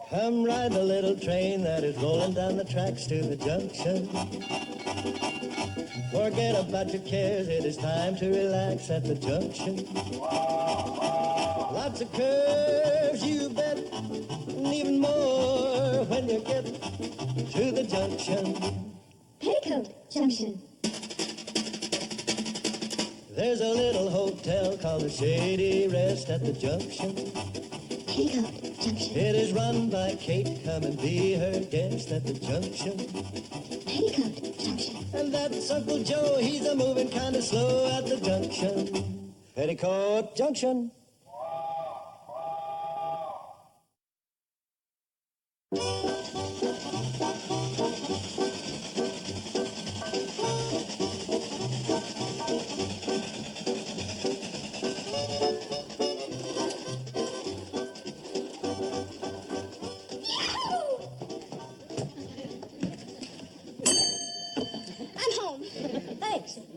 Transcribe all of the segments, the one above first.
Come ride the little train that is rolling down the tracks to the junction. Forget about your cares, it is time to relax at the junction. Lots of curves, you bet, and even more when you get to the junction. Petticoat Junction. There's a little hotel called the Shady Rest at the junction. Petticoat Junction. It is run by Kate, come and be her guest at the junction. Petticoat Junction. And that's Uncle Joe, he's a moving kind of slow at the junction. Petticoat Junction.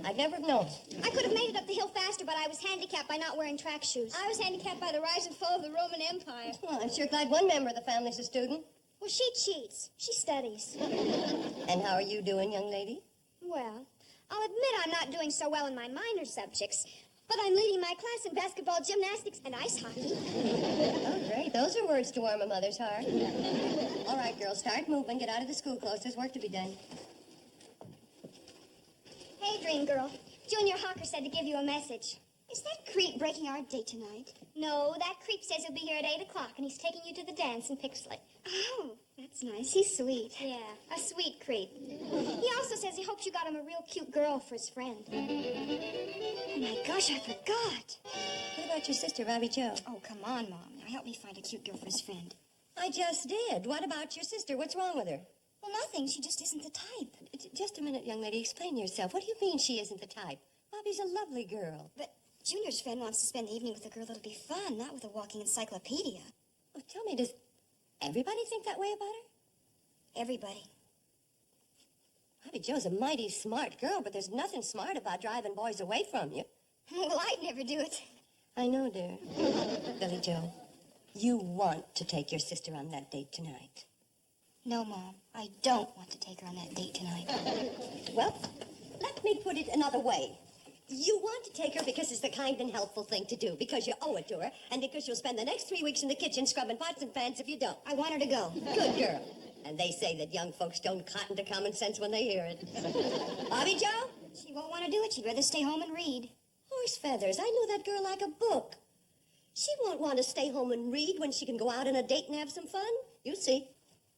I'd never have known. I could have made it up the hill faster, but I was handicapped by not wearing track shoes. I was handicapped by the rise and fall of the Roman Empire. Well, I'm sure glad one member of the family's a student. Well, she cheats. She studies. And how are you doing, young lady? Well, I'll admit I'm not doing so well in my minor subjects, but I'm leading my class in basketball, gymnastics, and ice hockey. Oh, great. Those are words to warm a mother's heart. All right, girls, start moving. Get out of the school clothes. There's work to be done. Hey, Dream Girl. Junior Hawker said to give you a message. Is that creep breaking our date tonight? No, that creep says he'll be here at 8 o'clock, and he's taking you to the dance in Pixley. Oh, that's nice. He's sweet. Yeah, a sweet creep. He also says he hopes you got him a real cute girl for his friend. Oh, my gosh, I forgot. What about your sister, Bobby Joe? Oh, come on, Mom. Now help me find a cute girl for his friend. I just did. What about your sister? What's wrong with her? Well, nothing. She just isn't the type. Just a minute, young lady. Explain yourself. What do you mean she isn't the type? Bobby's a lovely girl. But Junior's friend wants to spend the evening with a girl that'll be fun, not with a walking encyclopedia. Well, tell me, does everybody think that way about her? Everybody. Bobby Joe's a mighty smart girl, but there's nothing smart about driving boys away from you. Well, I'd never do it. I know, dear. Billy Joe, you want to take your sister on that date tonight. No, Mom. I don't want to take her on that date tonight. Well, let me put it another way. You want to take her because it's the kind and helpful thing to do, because you owe it to her, and because you'll spend the next 3 weeks in the kitchen scrubbing pots and pans if you don't. I want her to go. Good girl. And they say that young folks don't cotton to common sense when they hear it. Bobby Joe? She won't want to do it. She'd rather stay home and read. Horse feathers. I know that girl like a book. She won't want to stay home and read when she can go out on a date and have some fun. You see.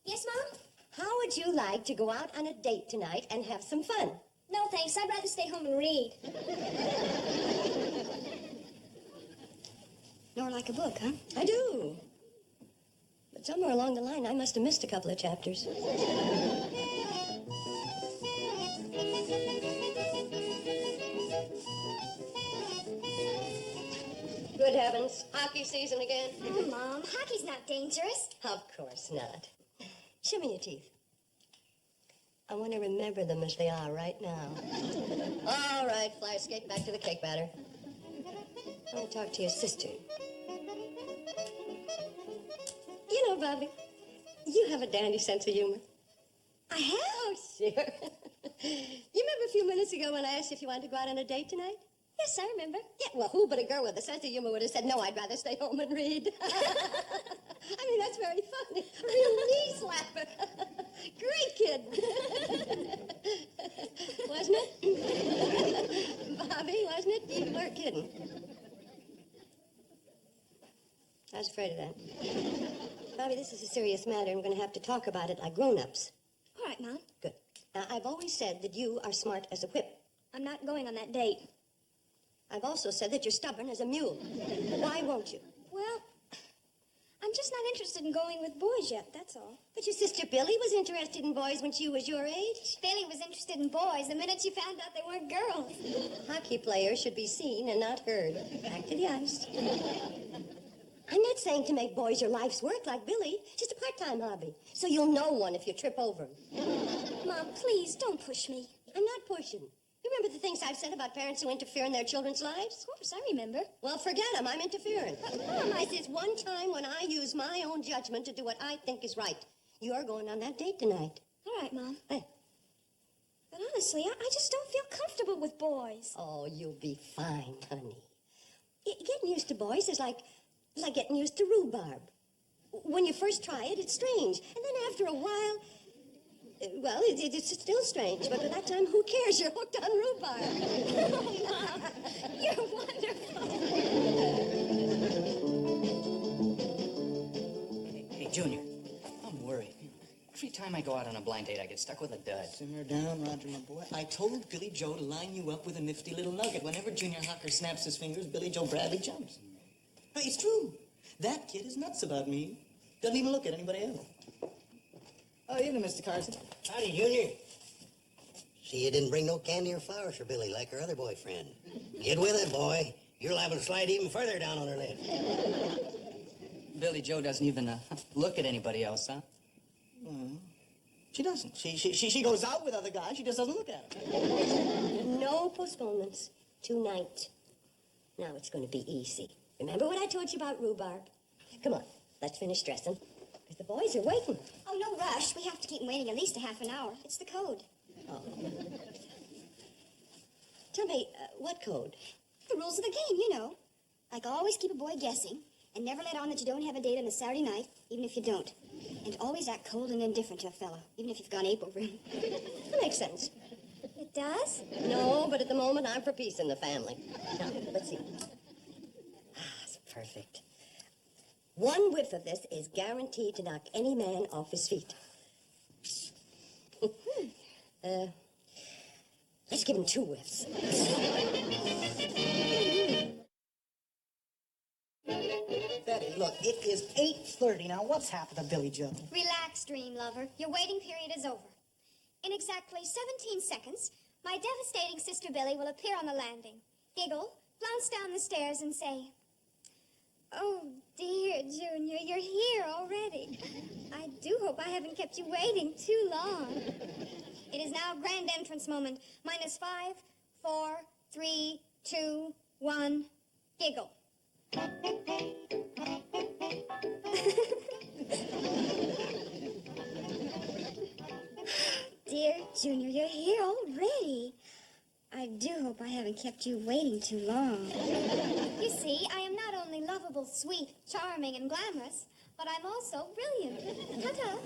Yes, Mom? How would you like to go out on a date tonight and have some fun? No, thanks. I'd rather stay home and read. Nor like a book, huh? I do. But somewhere along the line, I must have missed a couple of chapters. Good heavens. Hockey season again? Oh, Mom, hockey's not dangerous. Of course not. Show me your teeth. I want to remember them as they are right now. All right, fly skate back to the cake batter. I want to talk to your sister. You know, Bobby, you have a dandy sense of humor. I have? Oh, sure. You remember a few minutes ago when I asked you if you wanted to go out on a date tonight? Yes, I remember. Yeah, well, who but a girl with a sense of humor would have said, no, I'd rather stay home and read. I mean, that's very funny. A real knee slapper. Great kid. Wasn't it? Bobby, wasn't it? You weren't kidding. I was afraid of that. Bobby, this is a serious matter, and we're going to have to talk about it like grown-ups. All right, Mom. Good. Now, I've always said that you are smart as a whip. I'm not going on that date. I've also said that you're stubborn as a mule. Why won't you? Well, I'm just not interested in going with boys yet, that's all. But your sister Billy was interested in boys when she was your age. Billy was interested in boys the minute she found out they weren't girls. Hockey players should be seen and not heard. Back to the ice. I'm not saying to make boys your life's work like Billy. Just a part-time hobby. So you'll know one if you trip over him. Mom, please, don't push me. I'm not pushing. You remember the things I've said about parents who interfere in their children's lives? Of course, I remember. Well, forget them. I'm interfering. This is one time when I use my own judgment to do what I think is right. You're going on that date tonight. All right, Mom. Hey. But honestly, I just don't feel comfortable with boys. Oh, you'll be fine, honey. Getting used to boys is like getting used to rhubarb. When you first try it, it's strange. And then after a while, well, it's still strange. But by that time, who cares? You're hooked on rhubarb. Oh, Mom, you're wonderful. Hey, Junior, I'm worried. Every time I go out on a blind date, I get stuck with a dud. Simmer down, Roger, my boy. I told Billy Joe to line you up with a nifty little nugget. Whenever Junior Hocker snaps his fingers, Billy Joe Bradley jumps. It's true. That kid is nuts about me. Doesn't even look at anybody else. Oh, evening, Mr. Carson. Howdy, Junior. See, you didn't bring no candy or flowers for Billy like her other boyfriend. Get with it, boy. You're liable to slide even further down on her list. Billy Joe doesn't even look at anybody else, huh? She doesn't. She goes out with other guys. She just doesn't look at them. No postponements. Tonight. Now it's going to be easy. Remember what I told you about rhubarb? Come on, let's finish dressing. Because the boys are waiting. Oh, no rush. We have to keep them waiting at least a half an hour. It's the code. Oh. Tell me, what code? The rules of the game, you know. Like always keep a boy guessing, and never let on that you don't have a date on a Saturday night, even if you don't. And always act cold and indifferent to a fellow, even if you've gone ape over him. That makes sense. It does? No, but at the moment, I'm for peace in the family. Now, let's see. It's perfect. One whiff of this is guaranteed to knock any man off his feet. Let's give him 2 whiffs. Betty, look, it is 8:30 now. What's happened to Billy Joe? Relax, dream lover. Your waiting period is over. In exactly 17 seconds, my devastating sister Billy will appear on the landing, giggle, flounce down the stairs, and say, "Oh, dear, Junior, you're here already. I do hope I haven't kept you waiting too long." It is now grand entrance moment. -5, 4, 3, 2, 1, giggle. Dear Junior, you're here already. I do hope I haven't kept you waiting too long. You see, I am not only lovable, sweet, charming, and glamorous, but I'm also brilliant. Ta-ta.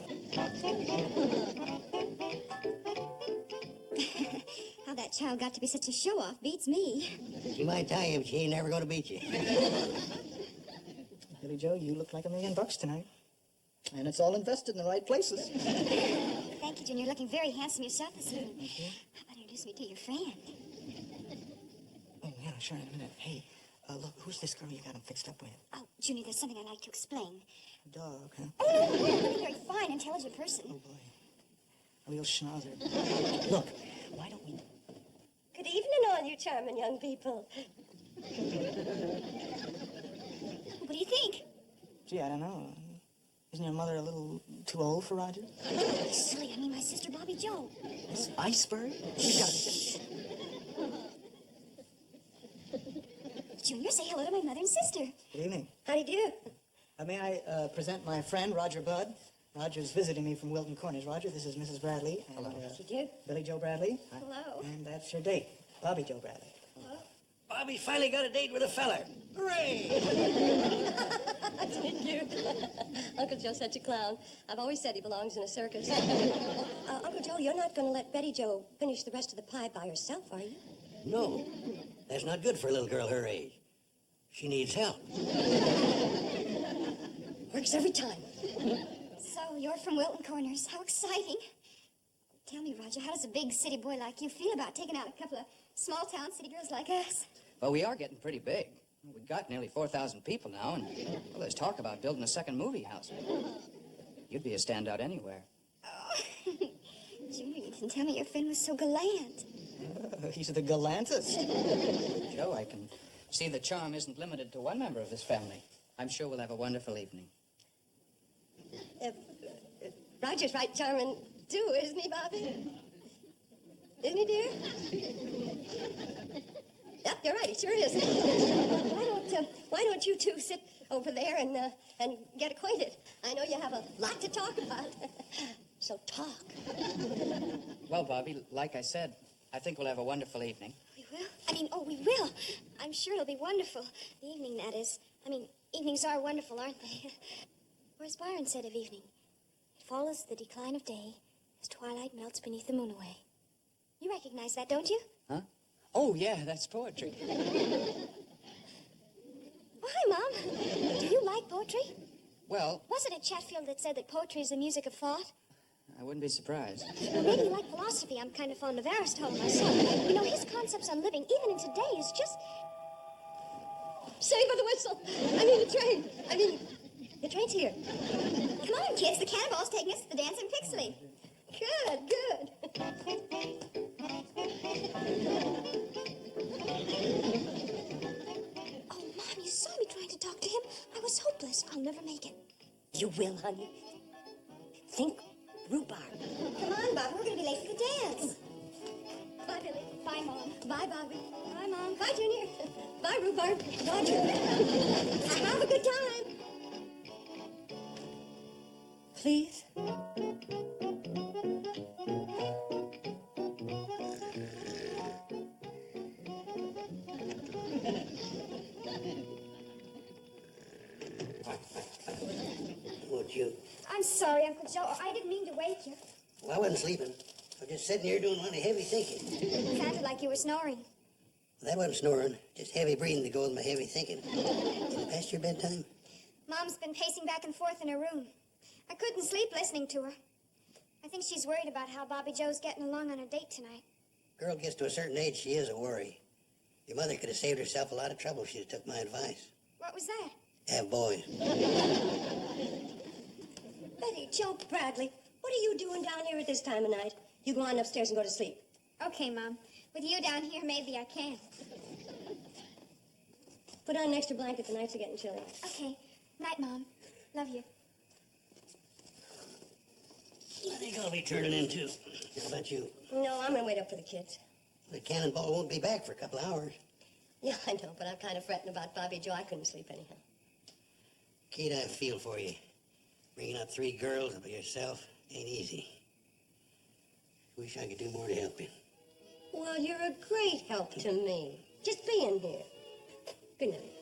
How that child got to be such a show-off beats me. She might tell you, but she ain't never gonna beat you. Billy Joe, you look like $1 million tonight. And it's all invested in the right places. Thank you, Junior. You're looking very handsome yourself this evening. How about introduce me to your friend? Oh, yeah, sure, in a minute. Hey, look, who's this girl you got him fixed up with? Oh, Junior, there's something I'd like to explain. A dog, huh? Oh, no, you're a very fine, intelligent person. Oh, boy. A real schnauzer. Look, why don't we... Good evening, all you charming young people. What do you think? Gee, I don't know. Isn't your mother a little too old for Roger? Silly, I mean my sister Bobby Joe. This iceberg? She's got Junior, say hello to my mother and sister. Good evening. How do you do? May I present my friend, Roger Budd? Roger's visiting me from Wilton Corners. Roger, this is Mrs. Bradley. And, How do you do? Billy Joe Bradley. Hello. And that's your date, Bobby Joe Bradley. Bobby finally got a date with a feller. Hooray! That's cute. Uncle Joe's such a clown. I've always said he belongs in a circus. Uncle Joe, you're not going to let Betty Joe finish the rest of the pie by herself, are you? No, that's not good for a little girl her age. She needs help. Works every time. So, you're from Wilton Corners. How exciting. Tell me, Roger, how does a big city boy like you feel about taking out a couple of small-town city girls like us? Well, we are getting pretty big. We've got nearly 4,000 people now, and well, there's talk about building a second movie house. You'd be a standout anywhere. Oh. Junior, you didn't tell me your friend was so gallant. He's the gallantest. Joe, I can see the charm isn't limited to one member of this family. I'm sure we'll have a wonderful evening. Roger's right charming, too, isn't he, Bobby? Isn't he, dear? Yep, you're right. He sure is. Why don't you two sit over there and get acquainted? I know you have a lot to talk about. So talk. Well, Bobby, like I said, I think we'll have a wonderful evening. We will? We will. I'm sure it'll be wonderful. The evening, that is. Evenings are wonderful, aren't they? Or as Byron said of evening, it follows the decline of day as twilight melts beneath the moon away. You recognize that, don't you? Huh? Oh, yeah, that's poetry. Oh, hi, Mom. Do you like poetry? Well, Wasn't it Chatfield that said that poetry is the music of thought? I wouldn't be surprised. Well, maybe you like philosophy. I'm kind of fond of Aristotle myself. You know, his concepts on living, even in today, is just... Save for the whistle. The train. The train's here. Come on, kids. The cannonball's taking us to the dance in Pixley. Good. Oh, Mom, you saw me trying to talk to him. I was hopeless. I'll never make it. You will, honey. Think rhubarb. Come on, Bob. We're going to be late for the dance. Bye, Billy. Bye, Mom. Bye, Bobby. Bye, Mom. Bye, Junior. Bye, Rhubarb. Roger. Have a good time. Please. Won't you? I'm sorry, Uncle Joe. I didn't mean to wake you. Well, I wasn't sleeping. I was just sitting here doing a lot of heavy thinking. It sounded like you were snoring. That wasn't snoring, just heavy breathing to go with my heavy thinking. Is it past your bedtime? Mom's been pacing back and forth in her room. I couldn't sleep listening to her. I think she's worried about how Bobby Joe's getting along on a date tonight. Girl gets to a certain age, she is a worry. Your mother could have saved herself a lot of trouble if she'd have took my advice. What was that? Have boys. Betty, Joe Bradley, what are you doing down here at this time of night? You go on upstairs and go to sleep. Okay, Mom. With you down here, maybe I can. Put on an extra blanket. The nights are getting chilly. Okay. Night, Mom. Love you. I think I'll be turning in, too. How about you? No, I'm going to wait up for the kids. The cannonball won't be back for a couple hours. Yeah, I know, but I'm kind of fretting about Bobby Joe. I couldn't sleep anyhow. Kate, I feel for you. Bringing up 3 girls by yourself ain't easy. Wish I could do more to help you. Well, you're a great help to me. Just being here. Good night.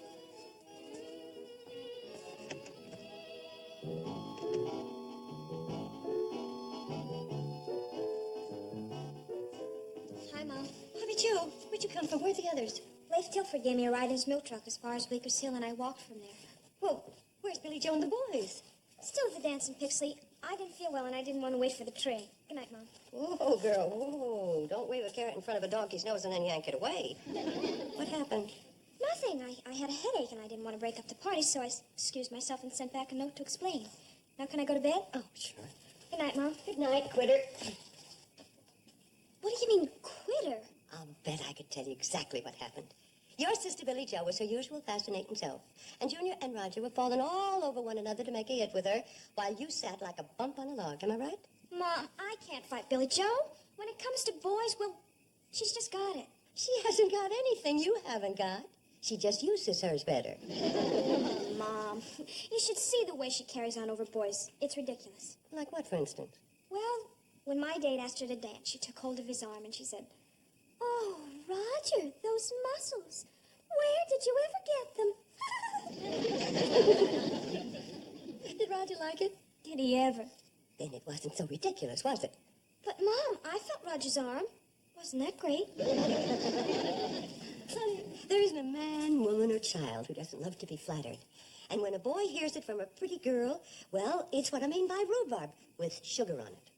Hi, Mom. Bobby Joe, where'd you come from? Where are the others? Leif Tilford gave me a ride in his milk truck as far as Bleeckers Hill, and I walked from there. Well, where's Billy Joe and the boys? Still at the dance in Pixley. I didn't feel well, and I didn't want to wait for the train. Good night, Mom. Whoa, girl, whoa. Don't wave a carrot in front of a donkey's nose and then yank it away. What happened? Nothing. I had a headache, and I didn't want to break up the party, so I excused myself and sent back a note to explain. Now, can I go to bed? Oh, sure. Good night, Mom. Good night, quitter. What do you mean, quitter? I'll bet I could tell you exactly what happened. Your sister Billy Joe was her usual fascinating self, and Junior and Roger were falling all over one another to make a hit with her, while you sat like a bump on a log. Am I right? Mom, I can't fight Billy Joe. When it comes to boys, well, she's just got it. She hasn't got anything you haven't got. She just uses hers better. Mom, you should see the way she carries on over boys. It's ridiculous. Like what, for instance? Well, when my date asked her to dance, she took hold of his arm and she said, "Oh, Roger, those muscles. Where did you ever get them?" Did Roger like it? Did he ever? Then it wasn't so ridiculous, was it? But, Mom, I felt Roger's arm. Wasn't that great? Honey, there isn't a man, woman, or child who doesn't love to be flattered. And when a boy hears it from a pretty girl, well, it's what I mean by rhubarb, with sugar on it.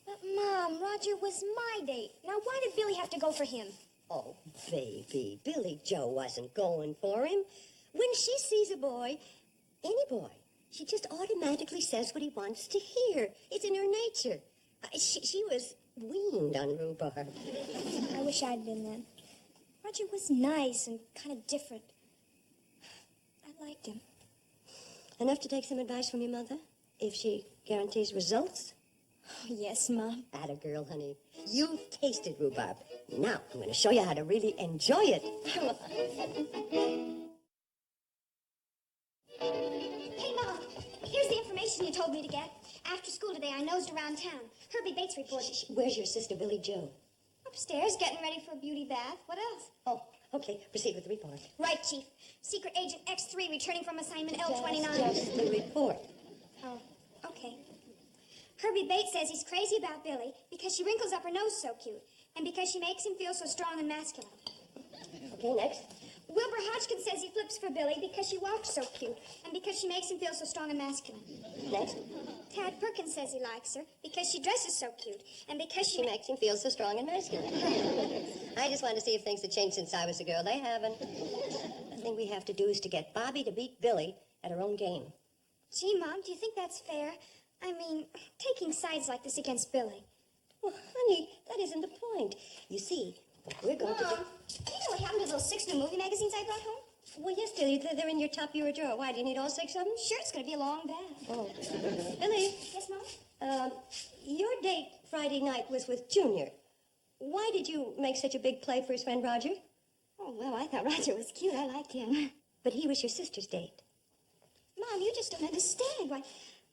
But, Mom, Roger was my date. Now, why did Billy have to go for him? Oh, baby, Billy Joe wasn't going for him. When she sees a boy, any boy, she just automatically says what he wants to hear. It's in her nature. She was weaned on rhubarb. I wish I'd been then. Roger was nice and kind of different. I liked him. Enough to take some advice from your mother, if she guarantees results? Oh, yes, Mom. Atta girl, honey. You've tasted rhubarb. Now I'm going to show you how to really enjoy it. Come on. Hey, Mom, here's the information you told me to get. After school today, I nosed around town. Herbie Bates reported. Where's your sister, Billy Joe? Upstairs, getting ready for a beauty bath. What else? Oh, okay. Proceed with the report. Right, Chief. Secret Agent X3 returning from assignment L29. Just the report. Oh, okay. Herbie Bates says he's crazy about Billy because she wrinkles up her nose so cute and because she makes him feel so strong and masculine. Okay, next. Wilbur Hodgkin says he flips for Billy because she walks so cute and because she makes him feel so strong and masculine. Next. Tad Perkins says he likes her because she dresses so cute and because She makes him feel so strong and masculine. I just wanted to see if things had changed since I was a girl. They haven't. The thing we have to do is to get Bobby to beat Billy at her own game. Gee, Mom, do you think that's fair? I mean, taking sides like this against Billy. Well, honey, that isn't the point. You see, we're going to... Mom, do you know what happened to those 6 new movie magazines I brought home? Well, yes, dear. They're in your top bureau drawer. Why, do you need all 6 of them? Sure, it's going to be a long bath. Oh. Billy, Yes, Mom? your date Friday night was with Junior. Why did you make such a big play for his friend Roger? Oh, well, I thought Roger was cute. I liked him. But he was your sister's date. Mom, you just don't understand. Why,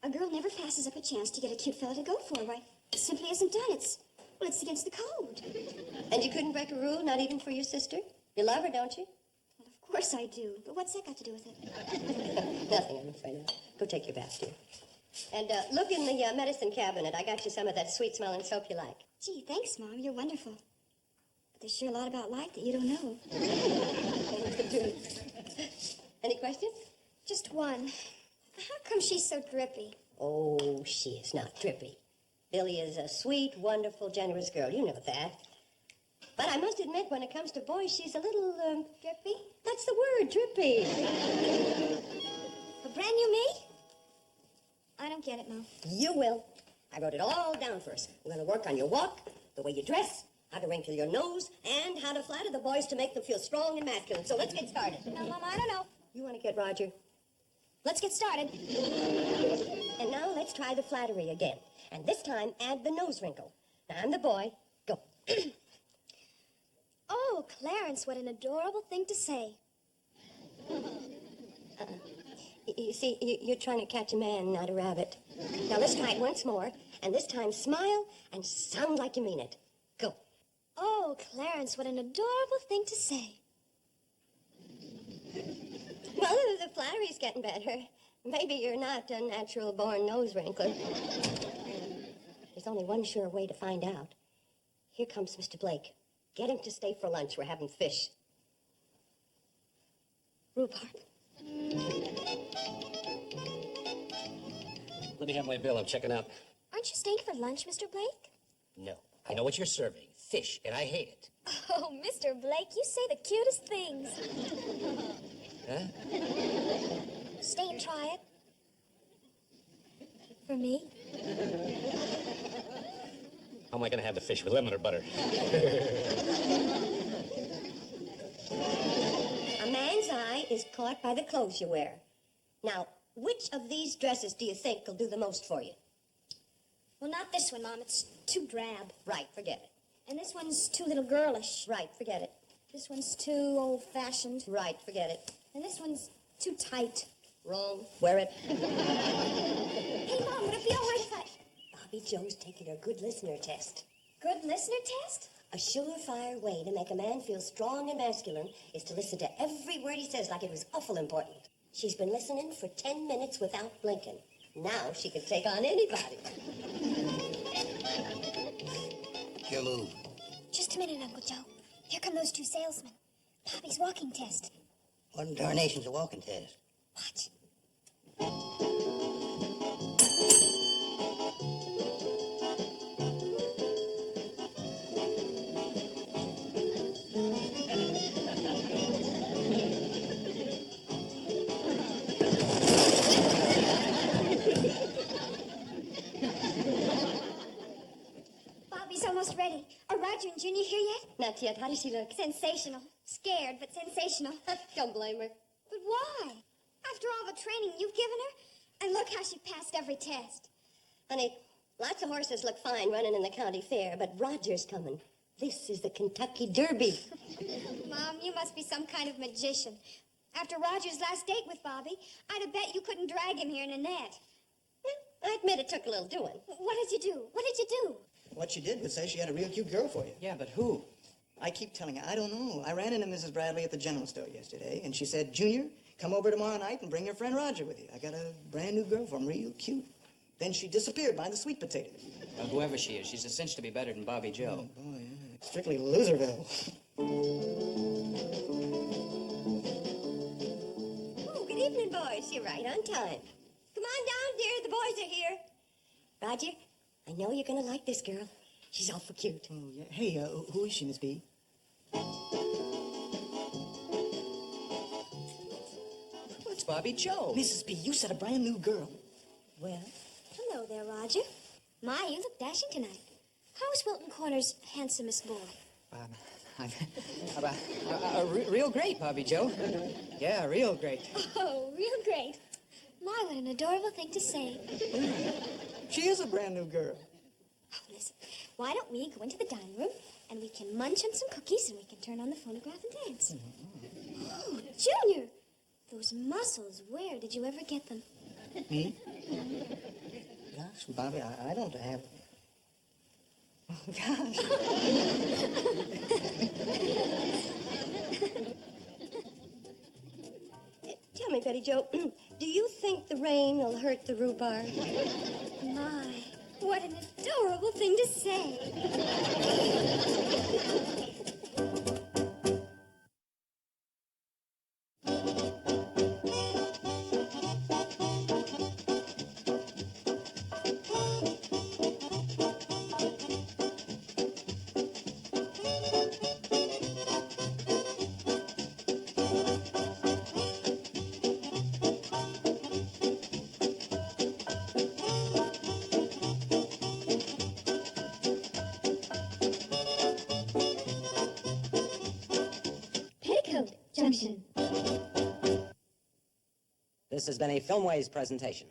a girl never passes up a chance to get a cute fella to go for. Why, it simply isn't done. It's against the code. And you couldn't break a rule, not even for your sister? You love her, don't you? Well, of course I do. But what's that got to do with it? Nothing, I'm afraid of. Go take your bath, dear. And look in the medicine cabinet. I got you some of that sweet-smelling soap you like. Gee, thanks, Mom. You're wonderful. But there's sure a lot about life that you don't know. Any questions? Just one. How come she's so drippy? Oh, she is not drippy. Billy is a sweet, wonderful, generous girl. You know that. But I must admit, when it comes to boys, she's a little, Drippy? That's the word, drippy. A brand new me? I don't get it, Mom. You will. I wrote it all down for us. We're going to work on your walk, the way you dress, how to wrinkle your nose, and how to flatter the boys to make them feel strong and masculine. So let's get started. No, Mom, I don't know. You want to get Roger? Let's get started. And now let's try the flattery again. And this time, add the nose wrinkle. Now, I'm the boy. Go. Oh, Clarence, what an adorable thing to say. You see, you're trying to catch a man, not a rabbit. Now, let's try it once more. And this time, smile and sound like you mean it. Go. Oh, Clarence, what an adorable thing to say. Well, the flattery's getting better. Maybe you're not a natural-born nose wrinkler. There's only one sure way to find out. Here comes Mr. Blake. Get him to stay for lunch. We're having fish. Rhubarb. Let me have my bill. I'm checking out. Aren't you staying for lunch, Mr. Blake? No. I know what you're serving. Fish, and I hate it. Oh, Mr. Blake, you say the cutest things. Huh? Stay and try it. For me? How am I going to have the fish, with lemon or butter? A man's eye is caught by the clothes you wear. Now, which of these dresses do you think will do the most for you? Well, not this one, Mom. It's too drab. Right, forget it. And this one's too little girlish. Right, forget it. This one's too old-fashioned. Right, forget it. And this one's too tight. Wrong. Wear it. Hey, Mom, would it be all right if I... Bobby Joe's taking her good listener test. Good listener test? A surefire way to make a man feel strong and masculine is to listen to every word he says like it was awful important. She's been listening for 10 minutes without blinking. Now she can take on anybody. Your move. Just a minute, Uncle Joe. Here come those 2 salesmen. Bobby's walking test. What in darnation's a walking test? Watch. Bobby's almost ready. Are Roger and Junior here yet? Not yet. How does she look? Sensational. Scared, but sensational. Don't blame her. But why? After all the training you've given her? And look how she passed every test. Honey, Lots of horses look fine running in the county fair, but Roger's coming. This is the Kentucky Derby. Mom, you must be some kind of magician. After Roger's last date with Bobby, I'd have bet you couldn't drag him here in a net. I admit it took a little doing. What did you do? What did you do? What she did was say she had a real cute girl for you. Yeah, but who? I keep telling her, I don't know. I ran into Mrs. Bradley at the general store yesterday, and she said, Junior, come over tomorrow night and bring your friend Roger with you. I got a brand new girl for him, real cute. Then she disappeared behind the sweet potatoes. Well, whoever she is, she's a cinch to be better than Bobby Joe. Oh, boy, yeah. Strictly Loserville. Oh, good evening, boys. You're right on time. Come on down, dear. The boys are here. Roger, I know you're going to like this girl. She's awful cute. Oh, yeah. Hey, who is she, Miss B? It's Bobby Joe. Mrs. B, you said a brand new girl. Well, Hello there, Roger. My, you look dashing tonight. How's Wilton Corner's handsomest boy? Real great, Bobby Joe. Yeah, real great. Oh, real great. My, what an adorable thing to say. She is a brand new girl. Oh, listen, why don't we go into the dining room and we can munch on some cookies and we can turn on the phonograph and dance? Oh, Junior, those muscles, where did you ever get them? Me? Gosh, Bobby, I don't have... Oh, gosh. tell me, Betty Joe, do you think the rain will hurt the rhubarb? My, what an adorable thing to say. Petticoat Junction. This has been a Filmways presentation.